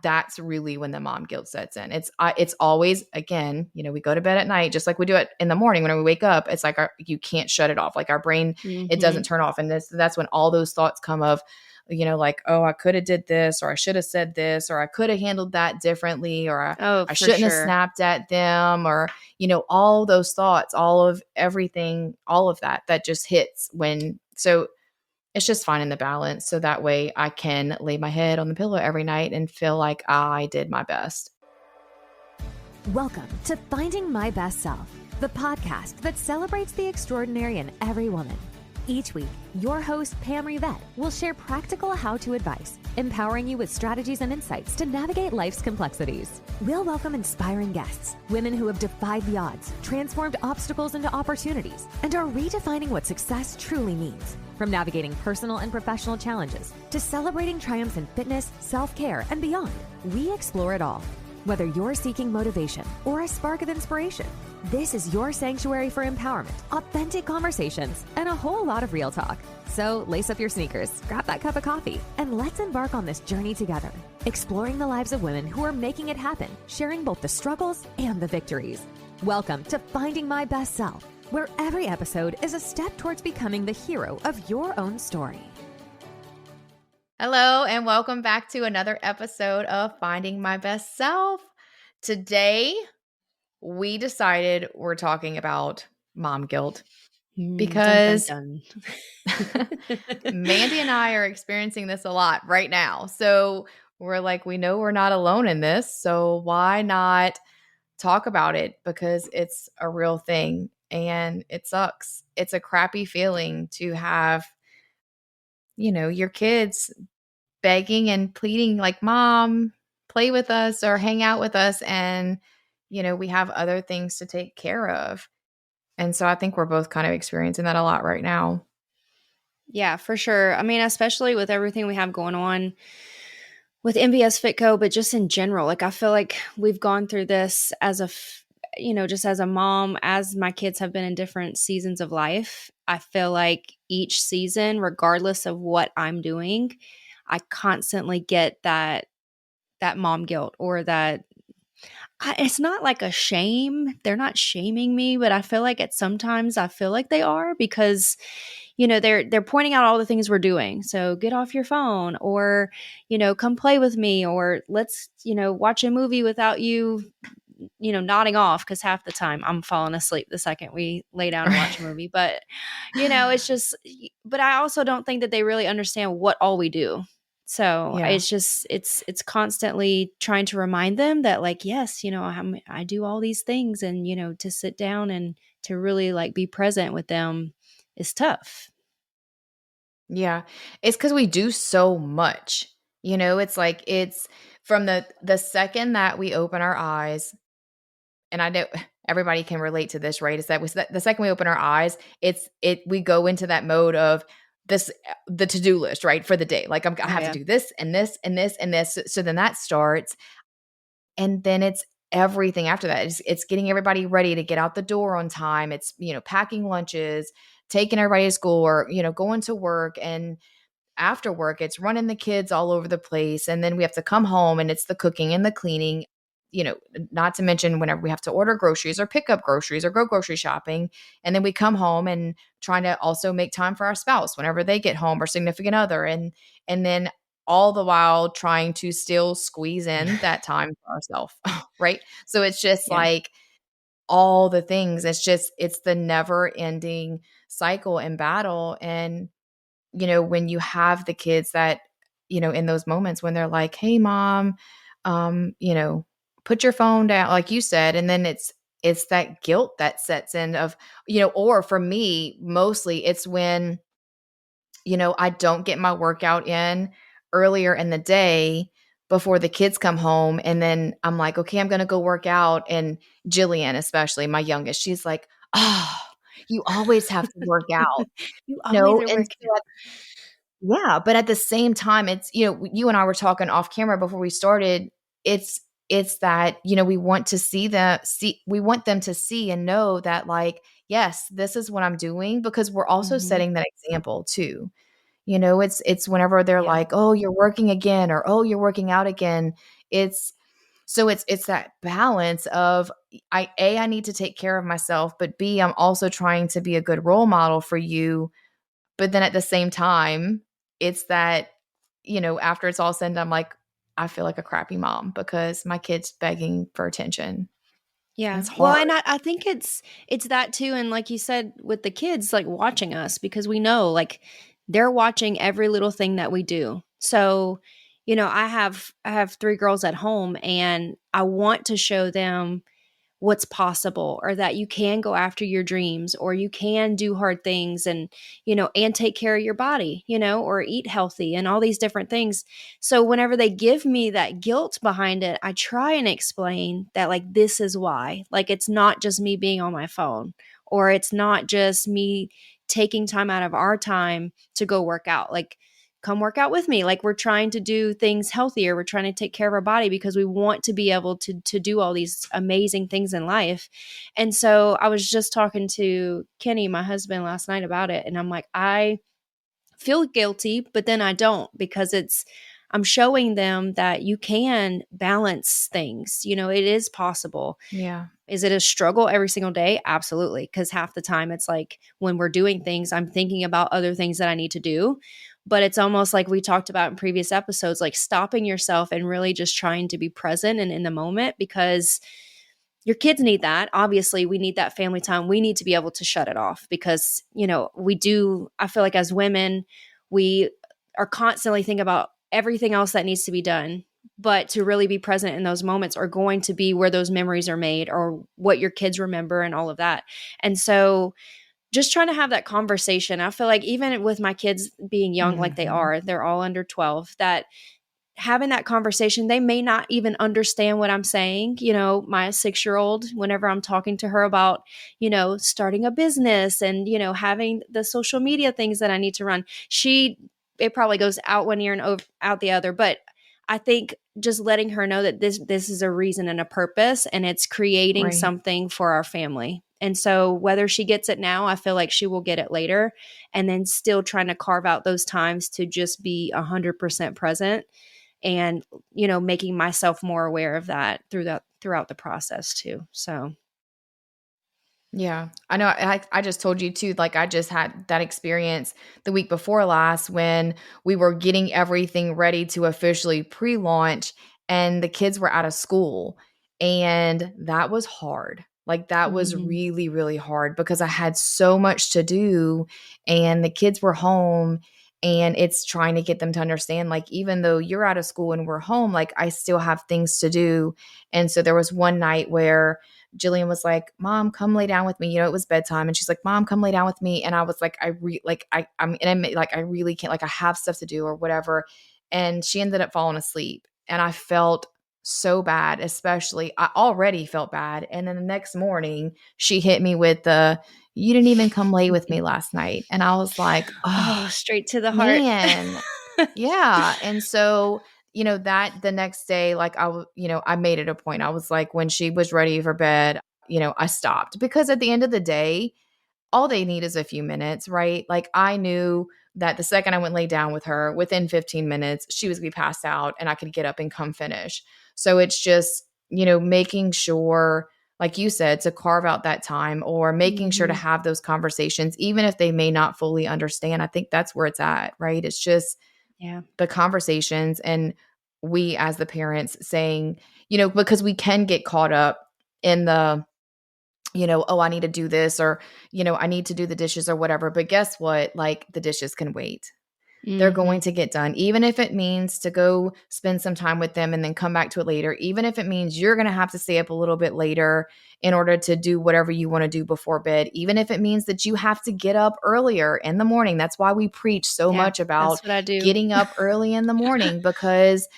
that's really when the mom guilt sets in. It's always, again, we go to bed at night, just like we do it in the morning when we wake up. It's like you can't shut it off. Like our brain, it doesn't turn off. And that's when all those thoughts come of, like, oh, I could have did this, or I should have said this, or I could have handled that differently, or I shouldn't have snapped at them, or, all those thoughts, all of everything, all of that just hits so it's just finding the balance. So that way I can lay my head on the pillow every night and feel like I did my best. Welcome to Finding My Best Self, the podcast that celebrates the extraordinary in every woman. Each week, your host, Pam Rivette, will share practical how-to advice, empowering you with strategies and insights to navigate life's complexities. We'll welcome inspiring guests, women who have defied the odds, transformed obstacles into opportunities, and are redefining what success truly means. From navigating personal and professional challenges to celebrating triumphs in fitness, self-care, and beyond, we explore it all. Whether you're seeking motivation or a spark of inspiration, this is your sanctuary for empowerment, authentic conversations, and a whole lot of real talk. So lace up your sneakers, grab that cup of coffee, and let's embark on this journey together, exploring the lives of women who are making it happen, sharing both the struggles and the victories. Welcome to Finding My Best Self, where every episode is a step towards becoming the hero of your own story. Hello, and welcome back to another episode of Finding My Best Self. Today, we decided we're talking about mom guilt because dun, dun, dun. Mandy and I are experiencing this a lot right now. So we're like, we know we're not alone in this, so why not talk about it? Because it's a real thing and it sucks. It's a crappy feeling to have your kids begging and pleading like, Mom, play with us or hang out with us. And, we have other things to take care of. And so I think we're both kind of experiencing that a lot right now. Yeah, for sure. I mean, especially with everything we have going on with MBS FitCo, but just in general, like I feel like we've gone through this as just as a mom, as my kids have been in different seasons of life. I feel like each season, regardless of what I'm doing, I constantly get that mom guilt or that it's not like a shame. They're not shaming me, but I feel like sometimes I feel like they are because, they're pointing out all the things we're doing. So get off your phone or, come play with me or let's, watch a movie without you, nodding off because half the time I'm falling asleep the second we lay down and watch a movie. But, it's just, but I also don't think that they really understand what all we do. So It's just, it's constantly trying to remind them that like, yes, I do all these things and, to sit down and to really like be present with them is tough. Yeah. It's because we do so much, it's like, it's from the second that we open our eyes, and I know everybody can relate to this, right? Is that the second we open our eyes, we go into that mode of the to-do list, right? For the day. Like I have to do this and this and this and this. So then that starts. And then it's everything after that. It's getting everybody ready to get out the door on time. It's, packing lunches, taking everybody to school or, going to work. And after work, it's running the kids all over the place. And then we have to come home and it's the cooking and the cleaning, not to mention whenever we have to order groceries or pick up groceries or go grocery shopping. And then we come home and trying to also make time for our spouse whenever they get home or significant other. And then all the while trying to still squeeze in that time for ourselves. Right. So it's just like all the things. It's the never ending cycle and battle. And, when you have the kids that, in those moments when they're like, hey, Mom, put your phone down, like you said, and then it's that guilt that sets in of, or for me, mostly it's when, I don't get my workout in earlier in the day before the kids come home. And then I'm like, okay, I'm going to go work out. And Jillian, especially my youngest, she's like, oh, you always have to work out. You always are working. Yeah. But at the same time, it's, you and I were talking off camera before we started. It's that, we want to we want them to see and know that like, yes, this is what I'm doing, because we're also setting that example too. It's whenever they're like, oh, you're working again, or, oh, you're working out again. It's that balance of I need to take care of myself, but B, I'm also trying to be a good role model for you. But then at the same time, it's that, after it's all said and done, I'm like, I feel like a crappy mom because my kid's begging for attention. Yeah. That's Well, hard. and I think it's that too. And like you said, with the kids like watching us, because we know like they're watching every little thing that we do. So, I have three girls at home, and I want to show them what's possible, or that you can go after your dreams, or you can do hard things, and and take care of your body, or eat healthy and all these different things. So whenever they give me that guilt behind it, I try and explain that like this is why. Like it's not just me being on my phone, or it's not just me taking time out of our time to go work out. Like come work out with me. Like we're trying to do things healthier. We're trying to take care of our body because we want to be able to do all these amazing things in life. And so I was just talking to Kenny, my husband, last night about it. And I'm like, I feel guilty, but then I don't, because I'm showing them that you can balance things. It is possible. Yeah. Is it a struggle every single day? Absolutely. Because half the time it's like when we're doing things, I'm thinking about other things that I need to do. But it's almost like we talked about in previous episodes, like stopping yourself and really just trying to be present and in the moment, because your kids need that. Obviously, we need that family time. We need to be able to shut it off because, we do. I feel like as women, we are constantly thinking about everything else that needs to be done. But to really be present in those moments are going to be where those memories are made, or what your kids remember and all of that. And so just trying to have that conversation. I feel like even with my kids being young like they Mhm. are, they're all under 12, that having that conversation, they may not even understand what I'm saying. My 6-year-old, whenever I'm talking to her about, starting a business and, having the social media things that I need to run, it probably goes out one ear and out the other. But I think just letting her know that this is a reason and a purpose, and it's creating Right. something for our family. And so whether she gets it now, I feel like she will get it later, and then still trying to carve out those times to just be 100% present, and making myself more aware of that throughout the process too. So Yeah. I know I just told you too, like I just had that experience the week before last when we were getting everything ready to officially pre-launch and the kids were out of school. And that was hard. Like that was mhm. really, really hard because I had so much to do and the kids were home, and it's trying to get them to understand, like, even though you're out of school and we're home, like I still have things to do. And so there was one night where Jillian was like, "Mom, come lay down with me." It was bedtime, and she's like, "Mom, come lay down with me." And I was like, like, I really can't. Like, I have stuff to do or whatever. And she ended up falling asleep, and I felt so bad. Especially, I already felt bad, and then the next morning, she hit me with the, "You didn't even come lay with me last night," and I was like, "Oh Oh, straight to the heart. man." Yeah. And so, that the next day, like I made it a point. I was like, when she was ready for bed, I stopped because at the end of the day, all they need is a few minutes, right? Like I knew that the second I went lay down with her, within 15 minutes, she was gonna be passed out and I could get up and come finish. So it's just, making sure, like you said, to carve out that time or making sure to Mhm. have those conversations, even if they may not fully understand. I think that's where it's at, right? It's just Yeah. the conversations and we as the parents saying, because we can get caught up in the, oh, I need to do this or, I need to do the dishes or whatever. But guess what? Like the dishes can wait. They're going Mhm. to get done, even if it means to go spend some time with them and then come back to it later, even if it means you're going to have to stay up a little bit later in order to do whatever you want to do before bed, even if it means that you have to get up earlier in the morning. That's why we preach so Yeah, much about that's what I do. getting up early in the morning, because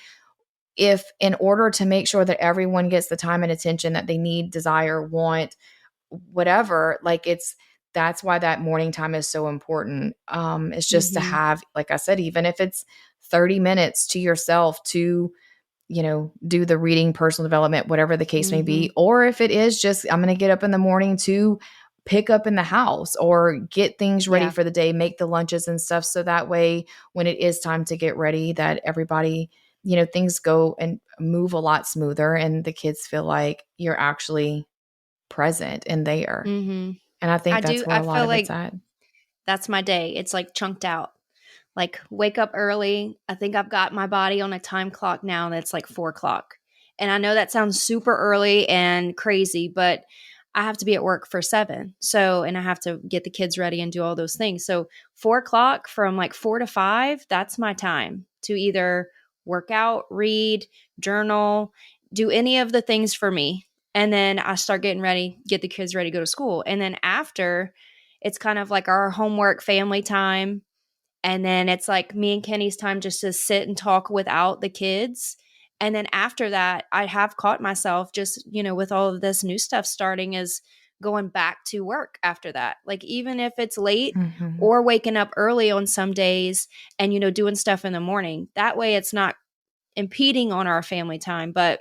if in order to make sure that everyone gets the time and attention that they need, desire, want, whatever, like that's why that morning time is so important. It's just to Mhm. have, like I said, even if it's 30 minutes to yourself to, do the reading, personal development, whatever the case may be. Mhm. Or if it is just, I'm going to get up in the morning to pick up in the house or get things ready Yeah. for the day, make the lunches and stuff. So that way, when it is time to get ready, that everybody things go and move a lot smoother, and the kids feel like you're actually present and there. Mhm. And I think that's where I a lot feel of it's like at. that's my day. It's like chunked out. Like wake up early. I think I've got my body on a time clock now that's like 4 o'clock. And I know that sounds super early and crazy, but I have to be at work for 7. So, and I have to get the kids ready and do all those things. So 4 o'clock from like 4 to 5, that's my time to either work out, read, journal, do any of the things for me. And then I start getting ready, get the kids ready to go to school. And then after, it's kind of like our homework family time, and then it's like me and Kenny's time just to sit and talk without the kids. And then after that, I have caught myself just, with all of this new stuff starting, is going back to work after that. Like, even if it's late Mhm. or waking up early on some days and, doing stuff in the morning. That way it's not impeding on our family time. But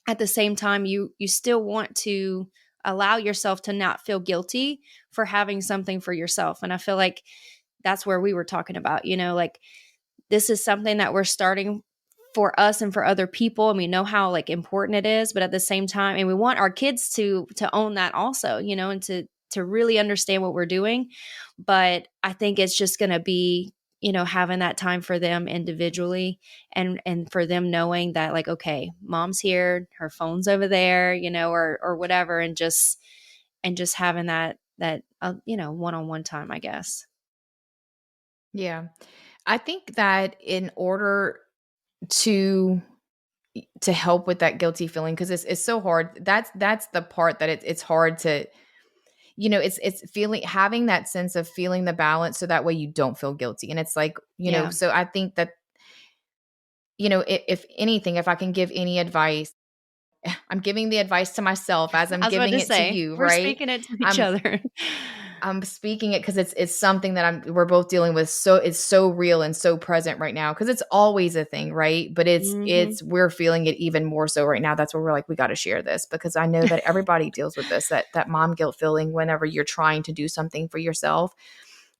at the same time, you still want to allow yourself to not feel guilty for having something for yourself. And I feel like that's where we were talking about, like this is something that we're starting for us and for other people, and we know how like important it is, but at the same time, and we want our kids to own that also, and to really understand what we're doing. But I think it's just going to be, having that time for them individually, and for them knowing that, like, okay, mom's here, her phone's over there, or whatever, and just having that one-on-one time, I guess. Yeah. I think that in order to help with that guilty feeling, because it's so hard. That's the part that it's hard to, it's feeling, having that sense of feeling the balance, so that way you don't feel guilty. And it's like, Yeah. so I think that, if anything, if I can give any advice, I'm giving the advice to myself as I'm I was about giving to it to say, you, we're right? speaking it to each I'm other. I'm speaking it because it's something that we're both dealing with. So it's so real and so present right now, because it's always a thing, right? But Mhm. we're feeling it even more so right now. That's where we're like, we got to share this, because I know that everybody deals with this, that mom guilt feeling whenever you're trying to do something for yourself.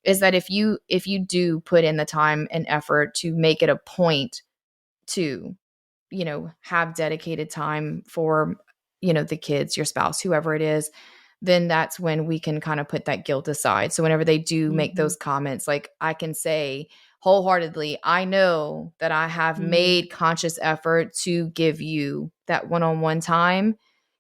Is that if you do put in the time and effort to make it a point to, have dedicated time for, the kids, your spouse, whoever it is, then that's when we can kind of put that guilt aside. So whenever they do make those Mhm. comments, like, I can say wholeheartedly, I know that I have Mhm. made conscious effort to give you that one-on-one time,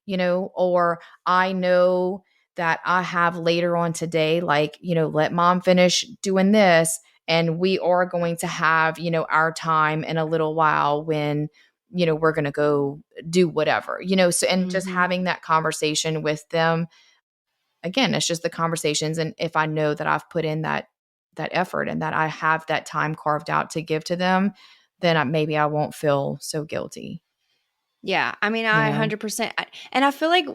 or I know that I have later on today, like, let mom finish doing this, and we are going to have, our time in a little while when, we're going to go do whatever, so, and just Mhm. having that conversation with them. Again, it's just the conversations, and if I know that I've put in that effort and that I have that time carved out to give to them, then maybe I won't feel so guilty, Yeah, I mean, you I know? 100%, and I feel like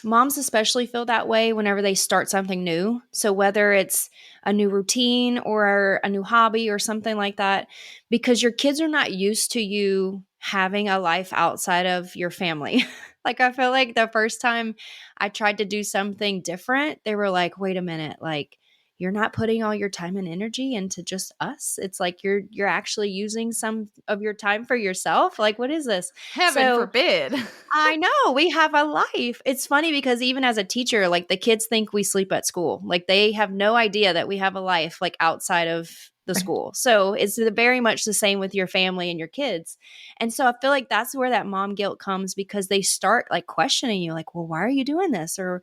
moms especially feel that way whenever they start something new. So whether it's a new routine or a new hobby or something like that, because your kids are not used to you having a life outside of your family. Like, I feel like the first time I tried to do something different, they were like, "Wait a minute, like, you're not putting all your time and energy into just us. It's like you're actually using some of your time for yourself. Like, what is this?" Heaven So forbid. I know, we have a life. It's funny because even as a teacher, like, the kids think we sleep at school. Like, they have no idea that we have a life, like, outside of the school. So it's very much the same with your family and your kids. And so I feel like that's where that mom guilt comes, because they start like questioning you, like, well, why are you doing this? Or,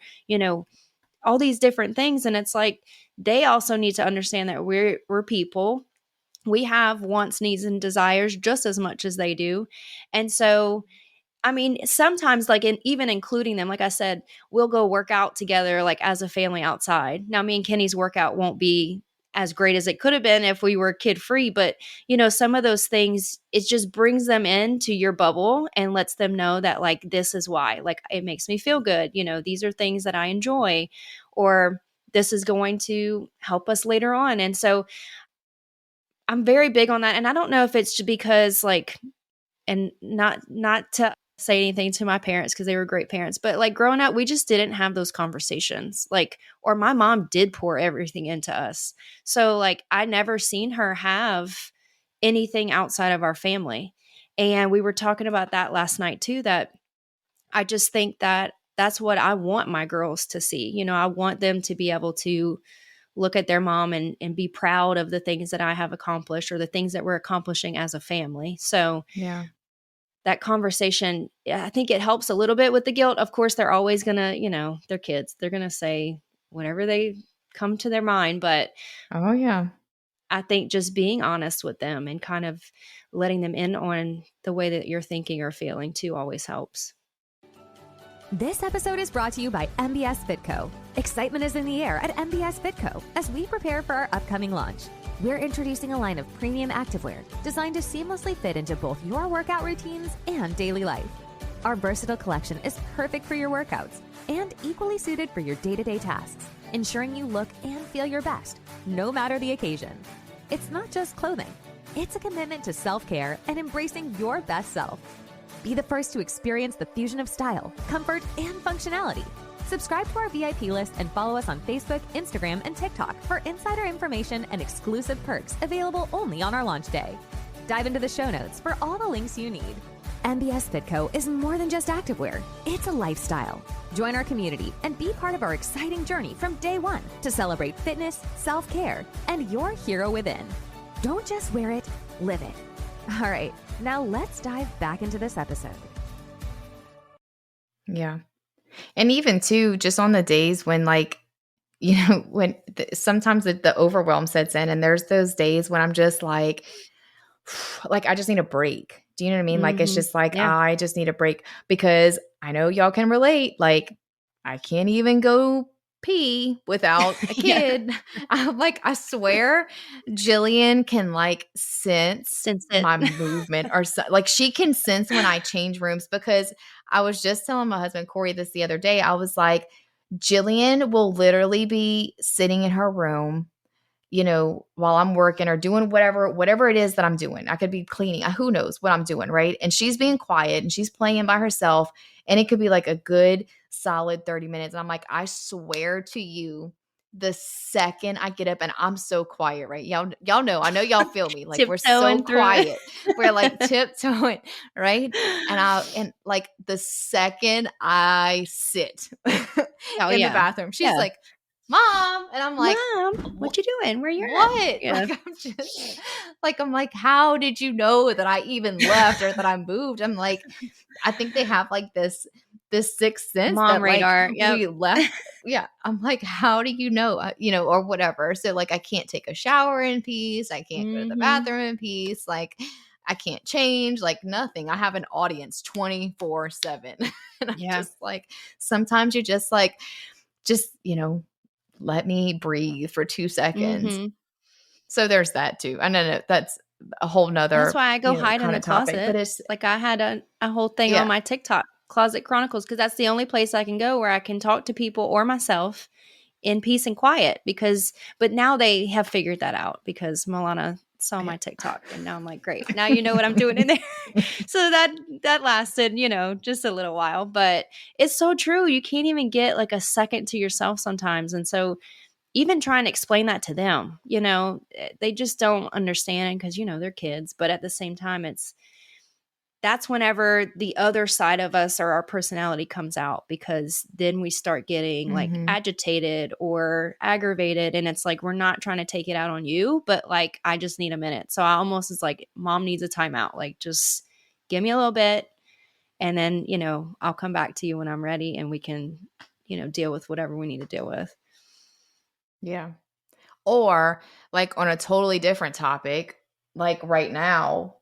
all these different things. And it's like they also need to understand that we're people. We have wants, needs, and desires just as much as they do. And so, I mean, sometimes, like, even including them, like I said, we'll go work out together, like, as a family outside. Now, me and Kenny's workout won't be as great as it could have been if we were kid free, but some of those things, it just brings them into your bubble and lets them know that, like, this is why, like, it makes me feel good. These are things that I enjoy, or this is going to help us later on. And so I'm very big on that. And I don't know if it's just because, like, and not to say anything to my parents because they were great parents, but, like, growing up, we just didn't have those conversations, like, or my mom did pour everything into us. So, like, I never seen her have anything outside of our family. And we were talking about that last night too, that I just think that that's what I want my girls to see. You know, I want them to be able to look at their mom and be proud of the things that I have accomplished or the things that we're accomplishing as a family. So Yeah. that conversation, I think it helps a little bit with the guilt. Of course, they're always going to, they're kids. They're going to say whatever they come to their mind. But Oh, yeah. I think just being honest with them and kind of letting them in on the way that you're thinking or feeling too always helps. This episode is brought to you by MBS Fitco. Excitement is in the air at MBS Fitco as we prepare for our upcoming launch. We're introducing a line of premium activewear designed to seamlessly fit into both your workout routines and daily life. Our versatile collection is perfect for your workouts and equally suited for your day-to-day tasks, ensuring you look and feel your best, no matter the occasion. It's not just clothing. It's a commitment to self-care and embracing your best self. Be the first to experience the fusion of style, comfort, and functionality. Subscribe to our VIP list and follow us on Facebook, Instagram, and TikTok for insider information and exclusive perks available only on our launch day. Dive into the show notes for all the links you need. MBS Fitco is more than just activewear. It's a lifestyle. Join our community and be part of our exciting journey from day one to celebrate fitness, self-care, and your hero within. Don't just wear it, live it. All right, now let's dive back into this episode. Yeah. And even too, just on the days when when sometimes the overwhelm sets in and there's those days when I'm just like I just need a break. Do you know what I mean? Like, it's just like, Yeah. I just need a break because I know y'all can relate. Like, I can't even go pee without a Yeah. kid. I'm like, I swear Jillian can sense Sense it. my movement or like she can sense when I change rooms because I was just telling my husband Corey this the other day. I was like, Jillian will literally be sitting in her room, while I'm working or doing whatever it is that I'm doing. I could be cleaning. Who knows what I'm doing, right? And she's being quiet and she's playing by herself. And it could be like a good solid 30 minutes. And I'm like, I swear to you, the second I get up and I'm so quiet, right? Y'all know, I know y'all feel me. Like, we're so Tiptoeing through it. quiet. We're like tiptoeing, right? And like the second I sit Oh, in the yeah. bathroom, she's Yeah. like, Mom. And I'm like, Mom, what you doing? Where you're at? what? Yeah. I'm like, how did you know that I even left or that I moved? I'm like, I think they have this sixth sense Mom that radar. Yep. we left. Yeah. I'm like, how do you know, or whatever. So like, I can't take a shower in peace. I can't go to the bathroom in peace. Like, I can't change, like nothing. I have an audience 24/7. And I'm just like, sometimes you're just like, let me breathe for 2 seconds. So there's that too. I know that's a whole nother, That's why I go hide in kind the of topic, but closet. it's Like, I had a whole thing on my TikTok, Closet Chronicles, because that's the only place I can go where I can talk to people or myself in peace and quiet. But now they have figured that out because Milana saw my TikTok and now I'm like, great, now you know what I'm doing in there. So that lasted, just a little while, but it's so true. You can't even get like a second to yourself sometimes. And so even trying to explain that to them, they just don't understand because, they're kids. But at the same time, that's whenever the other side of us or our personality comes out, because then we start getting like agitated or aggravated. And it's like, we're not trying to take it out on you, but like, I just need a minute. So I almost is like, Mom needs a timeout. Like, just give me a little bit. And then, I'll come back to you when I'm ready and we can, deal with whatever we need to deal with. Yeah. Or like on a totally different topic, like right now,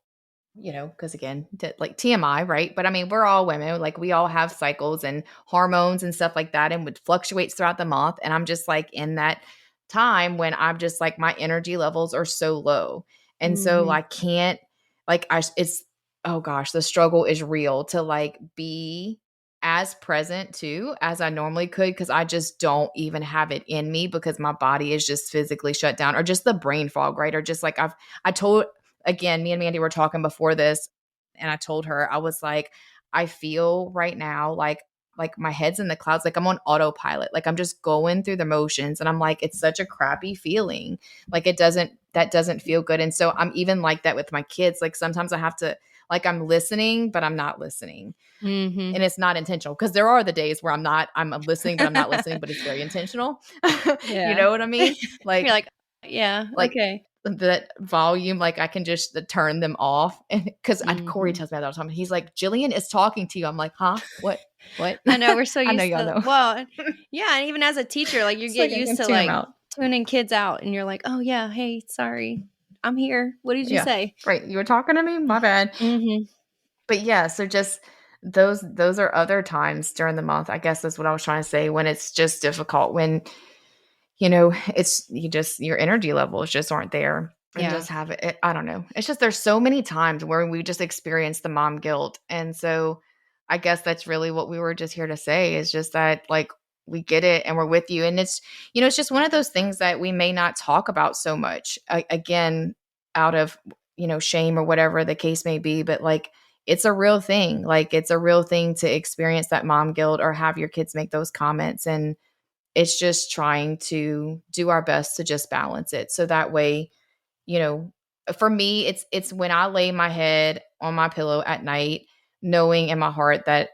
because again, like TMI, right? But I mean, we're all women, like we all have cycles and hormones and stuff like that, and it fluctuates throughout the month. And I'm just like in that time when I'm just like, my energy levels are so low. And so I can't, oh gosh, the struggle is real to like be as present too as I normally could, because I just don't even have it in me because my body is just physically shut down, or just the brain fog, right? Or just like I told, again, me and Mandy were talking before this, and I told her, I was like, I feel right now like my head's in the clouds, like I'm on autopilot, like I'm just going through the motions, and I'm like, it's such a crappy feeling, like that doesn't feel good. And so I'm even like that with my kids. Like sometimes I have to like I'm listening, but I'm not listening. Mhm. And it's not intentional, because there are the days where I'm listening, but I'm not listening, but it's very intentional. You Yeah. know what I mean? You're Like, like, "Yeah, like okay." that volume, like I can just turn them off. And because Corey Mhm. tells me that all the time. He's like, Jillian is talking to you. I'm like, huh? What? I know, we're so I know used y'all to know. well, yeah, and even as a teacher, like, you It's get like I used can to, tune them like, out. tuning kids out, and you're like, "Oh, yeah, hey, sorry. I'm here. What did you Yeah. say?" Right. You were talking to me? My bad. Mhm. But yeah, so just those are other times during the month, I guess is what I was trying to say, when it's just difficult, when it's your energy levels just aren't there, and Yeah. just have it. I don't know. It's just there's so many times where we just experience the mom guilt. And so I guess that's really what we were just here to say, is just that, like, we get it and we're with you. And it's just one of those things that we may not talk about so much, again, out of, shame or whatever the case may be. But like, it's a real thing. Like, it's a real thing to experience that mom guilt or have your kids make those comments. And it's just trying to do our best to just balance it. So that way, you know, for me, it's when I lay my head on my pillow at night, knowing in my heart that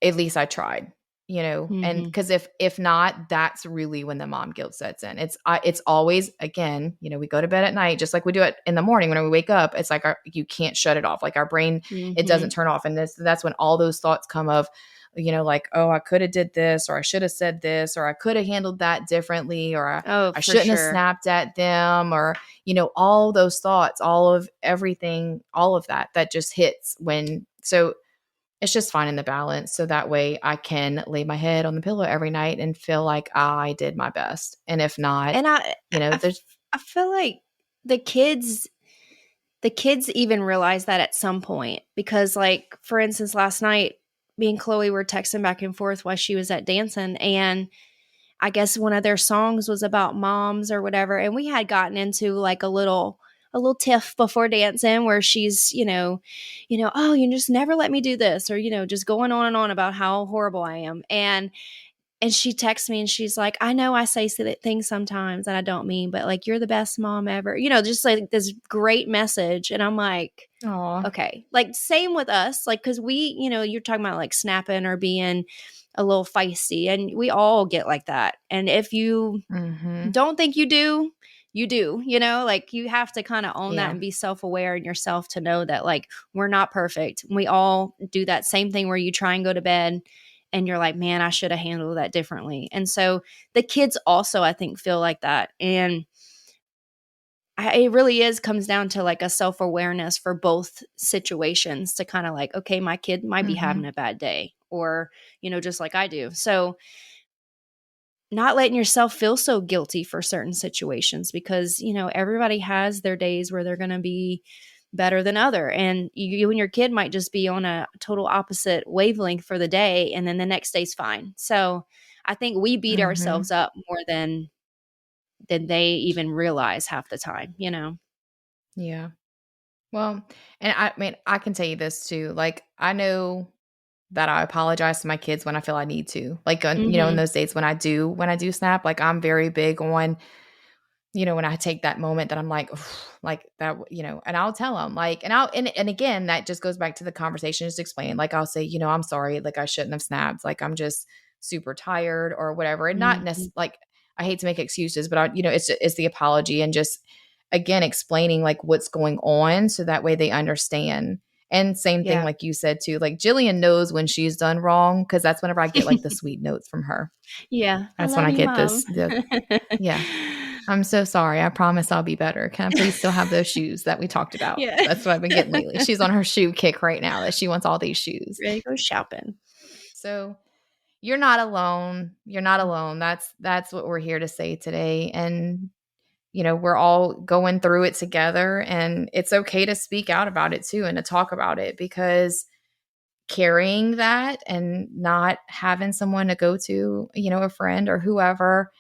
at least I tried, and Mhm. because if not, that's really when the mom guilt sets in. It's always, again, we go to bed at night just like we do it in the morning when we wake up. It's like you can't shut it off. Like, our brain, it doesn't Mhm. turn off, and that's when all those thoughts come of, like, oh, I could have did this, or I should have said this, or I could have handled that differently, or Oh, I for shouldn't have sure. snapped at them, or all those thoughts, all of everything, all of that just hits when. So it's just finding the balance, so that way I can lay my head on the pillow every night and feel like I did my best. And if not, And there's I feel like the kids the kids even realize that at some point because, like, for instance, last night, me and Chloe were texting back and forth while she was at dancing, and I guess one of their songs was about moms or whatever, and we had gotten into like a little tiff before dancing where she's, oh, you just never let me do this, or just going on and on about how horrible I am. And she texts me and she's like, I know I say silly things sometimes that I don't mean, but like, you're the best mom ever, just like this great message. And I'm like, aw. okay, like same with us, like, cause we, you're talking about like snapping or being a little feisty, and we all get like that. And if you Mhm. don't think you do, you do, like you have to kind of own that Yeah. and be self-aware in yourself to know that like we're not perfect. We all do that same thing where you try and go to bed and you're like, man, I should have handled that differently. And so the kids also, I think, feel like that. And it really comes down to like a self-awareness for both situations to kind of like, okay, my kid might be having Mhm. a bad day, or, just like I do. So not letting yourself feel so guilty for certain situations because, everybody has their days where they're going to be better than other. And you and your kid might just be on a total opposite wavelength for the day. And then the next day's fine. So I think we beat Mhm. ourselves up more than they even realize half the time. Yeah. Well, and I mean, I can tell you this too. Like, I know that I apologize to my kids when I feel I need to. Like, in Mhm. those days when I do snap, like, I'm very big on, when I take that moment that I'm like, like that, and I'll tell them, like, and again, that just goes back to the conversation, just explain, like, I'll say, I'm sorry, like, I shouldn't have snapped, like, I'm just super tired or whatever. And not Mhm. necessarily, like, I hate to make excuses, but it's the apology, and just, again, explaining like what's going on, so that way they understand. And same thing, Yeah. like you said too, like, Jillian knows when she's done wrong, because that's whenever I get like the sweet notes from her. Yeah. I That's when love I you, get mom. the yeah. I'm so sorry. I promise I'll be better. Can I please still have those shoes that we talked about? Yeah. That's what I've been getting lately. She's on her shoe kick right now, that she wants all these shoes. Ready to go shopping. So you're not alone. You're not alone. That's what we're here to say today. And we're all going through it together, and it's okay to speak out about it too, and to talk about it, because carrying that and not having someone to go to, a friend or whoever,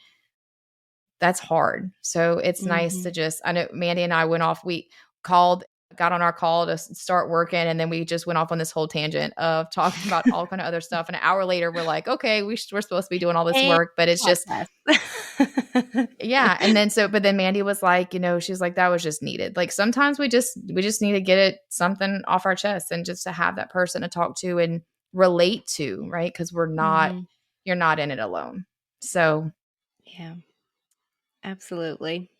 that's hard. So it's nice to Mhm. just, I know Mandy and I went off, we called, got on our call to start working. And then we just went off on this whole tangent of talking about all kind of other stuff. And an hour later, we're like, okay, we're supposed to be doing all this And work, but it's just, podcast. Yeah, and then but then Mandy was like, she's like, "That was just needed." Like, sometimes we just need to get something off our chest and just to have that person to talk to and relate to, right? Because Mhm. you're not in it alone. So, Yeah, absolutely.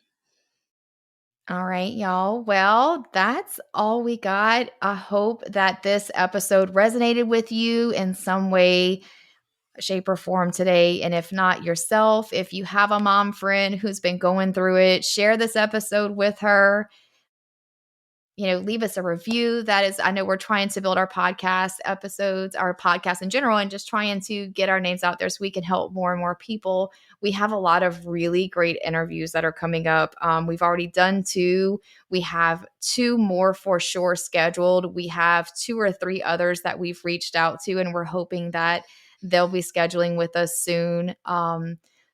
all right, y'all. Well, that's all we got. I hope that this episode resonated with you in some way, shape, or form today. And if not, yourself, if you have a mom friend who's been going through it, share this episode with her. Leave us a review. I know we're trying to build our podcast episodes, our podcast in general, and just trying to get our names out there so we can help more and more people. We have a lot of really great interviews that are coming up. We've already done 2. We have 2 more for sure scheduled. We have 2 or 3 others that we've reached out to, and we're hoping that they'll be scheduling with us soon.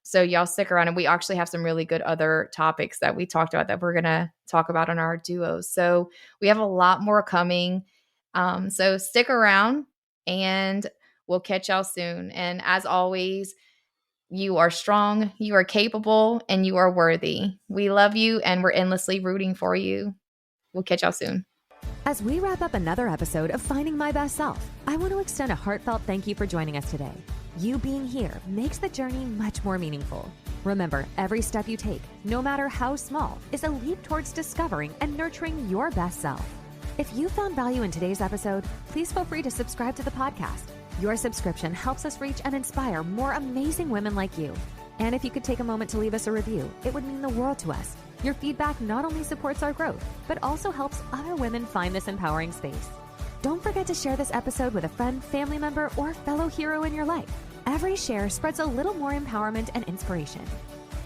So y'all stick around, and we actually have some really good other topics that we talked about that we're going to talk about on our duos. So we have a lot more coming. So stick around, and we'll catch y'all soon. And as always, you are strong, you are capable, and you are worthy. We love you, and we're endlessly rooting for you. We'll catch y'all soon. As we wrap up another episode of Finding My Best Self, I want to extend a heartfelt thank you for joining us today. You being here makes the journey much more meaningful. Remember, every step you take, no matter how small, is a leap towards discovering and nurturing your best self. If you found value in today's episode, please feel free to subscribe to the podcast. Your subscription helps us reach and inspire more amazing women like you. And if you could take a moment to leave us a review, it would mean the world to us. Your feedback not only supports our growth, but also helps other women find this empowering space. Don't forget to share this episode with a friend, family member, or fellow hero in your life. Every share spreads a little more empowerment and inspiration.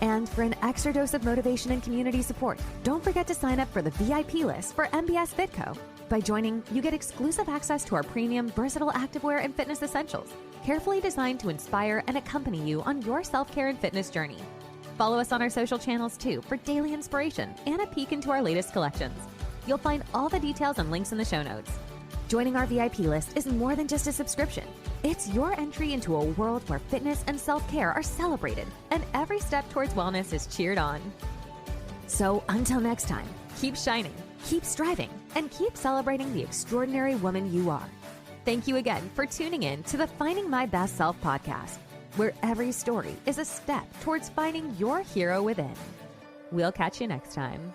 And for an extra dose of motivation and community support, don't forget to sign up for the VIP list for MBS FitCo. By joining, you get exclusive access to our premium, versatile activewear and fitness essentials, carefully designed to inspire and accompany you on your self-care and fitness journey. Follow us on our social channels too for daily inspiration and a peek into our latest collections. You'll find all the details and links in the show notes. Joining our VIP list is more than just a subscription. It's your entry into a world where fitness and self-care are celebrated and every step towards wellness is cheered on. So until next time, keep shining, keep striving, and keep celebrating the extraordinary woman you are. Thank you again for tuning in to the Finding My Best Self podcast, where every story is a step towards finding your hero within. We'll catch you next time.